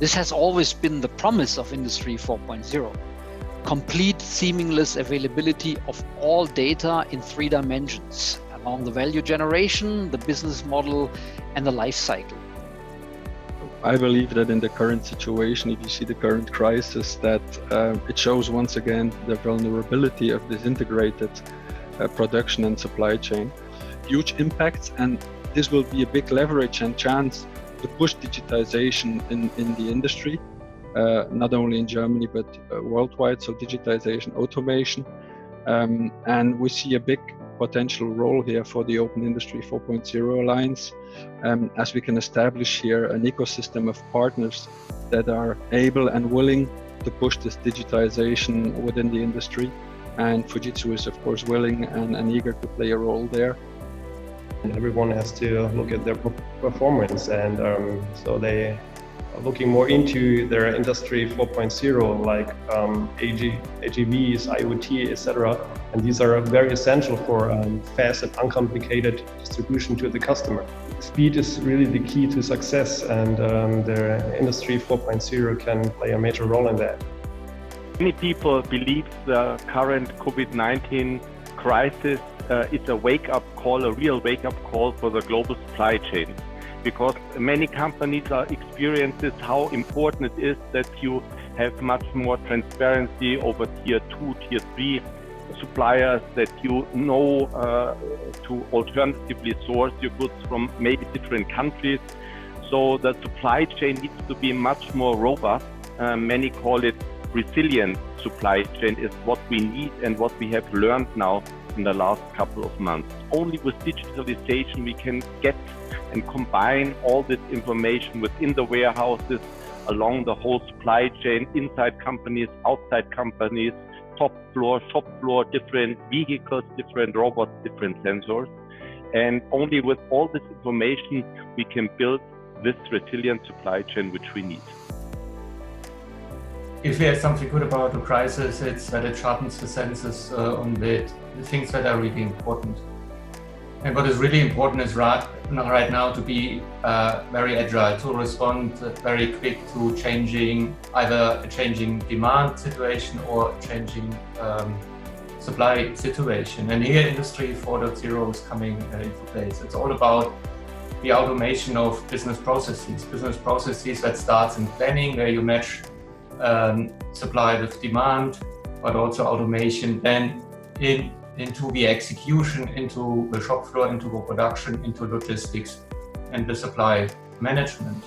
This has always been the promise of Industry 4.0. Complete seamless availability of all data in 3 dimensions along the value generation, the business model, and the life cycle. I believe that in the current situation, if you see the current crisis, that it shows once again the vulnerability of this integrated production and supply chain. Huge impacts, and this will be a big leverage and chance to push digitization in the industry, not only in Germany but worldwide. So digitization, automation, and we see a big potential role here for the Open Industry 4.0 Alliance, as we can establish here an ecosystem of partners that are able and willing to push this digitization within the industry. And Fujitsu is of course willing and eager to play a role there. And everyone has to look at their performance, and so they are looking more into their Industry 4.0, like AGVs, IoT, etc. And these are very essential for fast and uncomplicated distribution to the customer. Speed is really the key to success, and the Industry 4.0 can play a major role in that. Many people believe the current COVID-19 crisis is a wake-up call, a real wake-up call for the global supply chain, because many companies are experiencing how important it is that you have much more transparency over tier 2, tier 3 suppliers, that you know to alternatively source your goods from maybe different countries. So the supply chain needs to be much more robust. Many call it resilient supply chain is what we need and what we have learned now in the last couple of months. Only with digitalization we can get and combine all this information within the warehouses, along the whole supply chain, inside companies, outside companies, top floor, shop floor, different vehicles, different robots, different sensors. And only with all this information we can build this resilient supply chain which we need. If there's something good about the crisis, it's that it sharpens the senses on the things that are really important. And what is really important is right now to be very agile, to respond very quick to either a changing demand situation or a changing supply situation. And here Industry 4.0 is coming into place. It's all about the automation of business processes that starts in planning, where you match supply with demand, but also automation then into the execution, into the shop floor, into the production, into logistics and the supply management.